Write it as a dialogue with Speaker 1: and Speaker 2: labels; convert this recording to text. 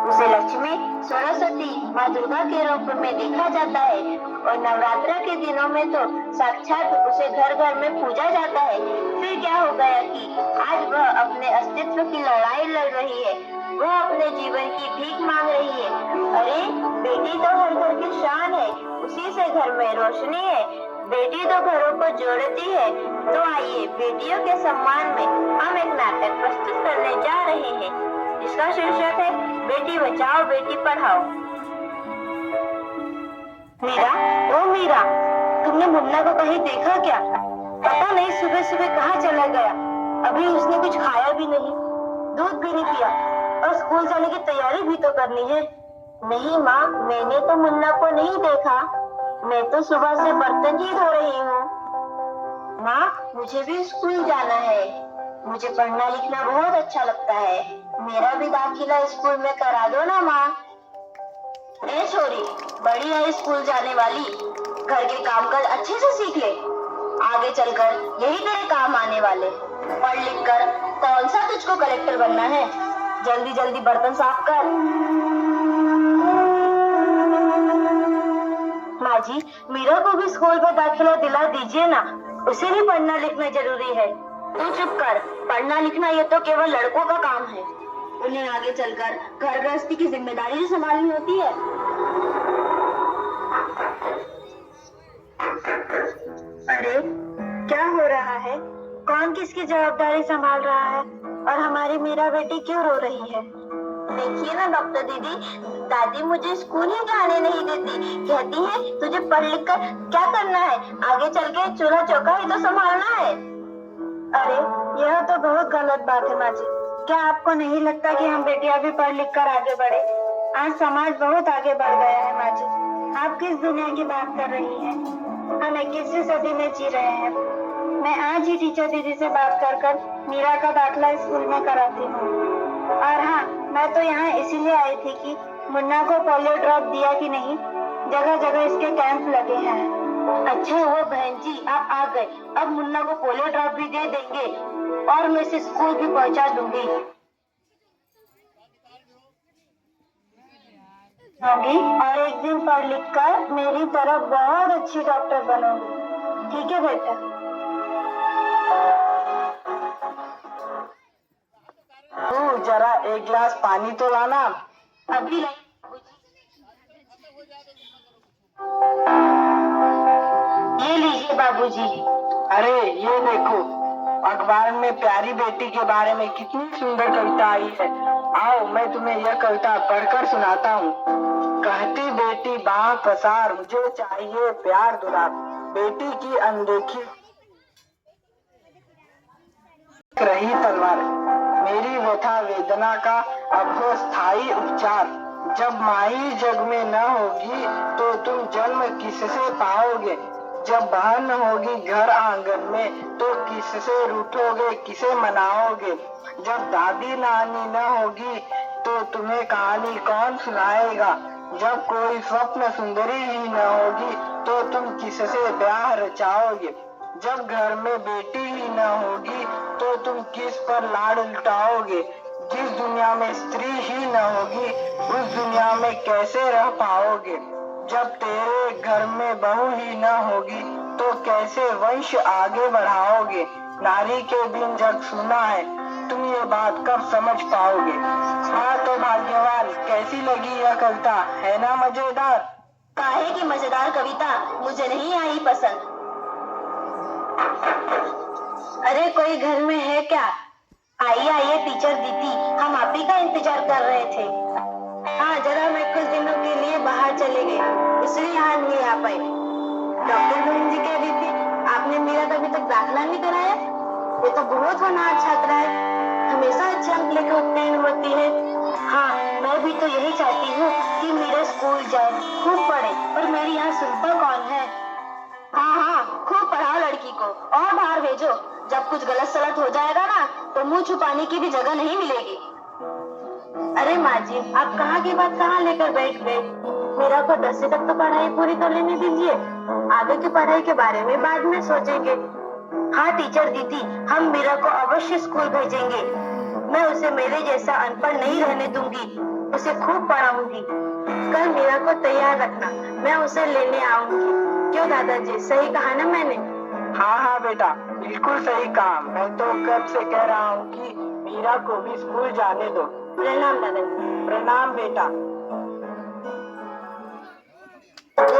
Speaker 1: उसे लक्ष्मी, सरस्वती, माँ दुर्गा के रूप में देखा जाता है और नवरात्र के दिनों में तो साक्षात उसे घर घर में पूजा जाता है। फिर क्या हो गया कि आज वह अपने अस्तित्व की लड़ाई लड़ रही है, वह अपने जीवन की भीख मांग रही है। अरे बेटी तो हर घर की शान है, उसी से घर में रोशनी है, बेटी तो घरों को जोड़ती है। तो आइए बेटियों के सम्मान में हम एक नाटक प्रस्तुत करने जा रहे हैं, जिसका शीर्षक है बेटी बचाओ बेटी पढ़ाओ। मीरा, ओ मीरा, तुमने मुन्ना को कहीं देखा क्या? पता नहीं सुबह सुबह कहाँ चला गया। अभी उसने कुछ खाया भी नहीं, दूध भी नहीं पिया और स्कूल जाने की तैयारी भी तो करनी है। नहीं माँ, मैंने तो मुन्ना को नहीं देखा। मैं तो सुबह से बर्तन ही धो रही हूँ। माँ, मुझे भी स्कूल जाना है। मुझे पढ़ना लिखना बहुत अच्छा लगता है। मेरा भी दाखिला स्कूल में करा दो ना माँ। ए छोरी, बड़ी है स्कूल जाने वाली, घर के कामकाज अच्छे से सीख ले, आगे चलकर यही तेरे काम आने वाले। पढ़ लिख कर कौन सा तुझको कलेक्टर बनना है? जल्दी जल्दी बर्तन साफ कर। माँ जी, मीरा को भी स्कूल में दाखिला दिला दीजिए ना, उसे भी पढ़ना लिखना जरूरी है। तू चुप कर, पढ़ना लिखना ये तो केवल लड़कों का काम है, उन्हें आगे चलकर घर गृहस्थी की जिम्मेदारी भी संभालनी होती है। अरे क्या हो रहा है? कौन किसकी जवाबदारी संभाल रहा है और हमारी मीरा बेटी क्यों रो रही है? देखिए ना डॉक्टर दीदी, दादी मुझे स्कूल ही जाने नहीं देती, कहती है तुझे पढ़ लिख कर क्या करना है, आगे चल के चूल्हा चौका ही तो संभालना है। अरे यह तो बहुत गलत बात है माँ जी। क्या आपको नहीं लगता कि हम बेटियां भी पढ़ लिख कर आगे बढ़े? आज समाज बहुत आगे बढ़ गया है माँ जी। आप किस दुनिया की बात कर रही हैं? हम 21वीं सदी में जी रहे हैं। मैं आज ही टीचर दीदी से बात कर मीरा का दाखिला स्कूल में कराती हूँ। और हाँ, मैं तो यहाँ इसीलिए आई थी कि मुन्ना को पोलियो ड्रॉप दिया कि नहीं, जगह जगह इसके कैंप लगे हैं। अच्छा हुआ बहन जी आप आ गए, अब मुन्ना को पोलियो ड्रॉप भी दे देंगे और मैं इसे स्कूल भी पहुंचा दूंगी। होगी और एक दिन पढ़ लिख कर मेरी तरह बहुत अच्छी डॉक्टर बनोगी। ठीक है बेटा।
Speaker 2: तू जरा एक गिलास पानी तो लाना।
Speaker 1: अभी ये लीजिए बाबूजी।
Speaker 2: अरे ये देखो, अखबार में प्यारी बेटी के बारे में कितनी सुंदर कविता आई है। आओ मैं तुम्हें यह कविता पढ़कर सुनाता हूँ। कहती बेटी बाह पसार, मुझे चाहिए प्यार दुलार, बेटी की अनदेखी रही तलवार, मेरी व्यथा वेदना का अब हो स्थायी उपचार। जब माई जग में न होगी तो तुम जन्म किससे पाओगे, जब बहन होगी घर आंगन में तो किससे रूठोगे, किसे मनाओगे, जब दादी नानी न होगी तो तुम्हें कहानी कौन सुनाएगा, जब कोई स्वप्न सुंदरी ही न होगी तो तुम किससे ब्याह रचाओगे, जब घर में बेटी ही न होगी तो तुम किस पर लाड लुटाओगे, जिस दुनिया में स्त्री ही न होगी उस दुनिया में कैसे रह पाओगे, जब तेरे घर में बहू ही न होगी तो कैसे वंश आगे बढ़ाओगे, नारी के बिन जग सुना है, तुम ये बात कब समझ पाओगे। हाँ तो भाग्यवान, कैसी लगी यह कविता, है ना मजेदार?
Speaker 1: काहे की मजेदार कविता मुझे नहीं आई पसंद। अरे कोई घर में है क्या? आइए आइए टीचर दीदी, हम आप ही का इंतजार कर रहे थे। हाँ जरा मैं कुछ दिनों के लिए बाहर चले गए, इसलिए यहाँ नहीं आ पाए। डॉक्टर बहन जी कह रही थी आपने मेरा तो अभी तक दाखिला नहीं कराया। ये तो बहुत होनहार छात्रा है, हमेशा अच्छे अंक लेकर उत्तीर्ण होती है। हाँ मैं भी तो यही चाहती हूँ कि मेरा स्कूल जाए, खूब पढ़े, पर मेरी यहाँ सुनता कौन है। हाँ हाँ खूब पढ़ाओ लड़की को और बाहर भेजो, जब कुछ गलत सलत हो जाएगा ना तो मुंह छुपाने की भी जगह नहीं मिलेगी। अरे माँ जी आप कहाँ की बात कहाँ लेकर बैठ गए? मेरा को 10वीं तक तो पढ़ाई पूरी कर लेने दीजिए, आगे की पढ़ाई के बारे में बाद में सोचेंगे। हाँ टीचर दीदी, हम मीरा को अवश्य स्कूल भेजेंगे, मैं उसे मेरे जैसा अनपढ़ नहीं रहने दूंगी। उसे खूब पढ़ाऊंगी। कल मीरा को तैयार रखना, मैं उसे लेने आऊंगी। क्यों दादाजी, सही कहा ना मैंने?
Speaker 2: हाँ हाँ बेटा, बिल्कुल सही कहा। मैं तो कब से कह रहा हूँ कि मीरा को भी स्कूल जाने दो।
Speaker 1: प्रणाम दादाजी।
Speaker 2: प्रणाम बेटा।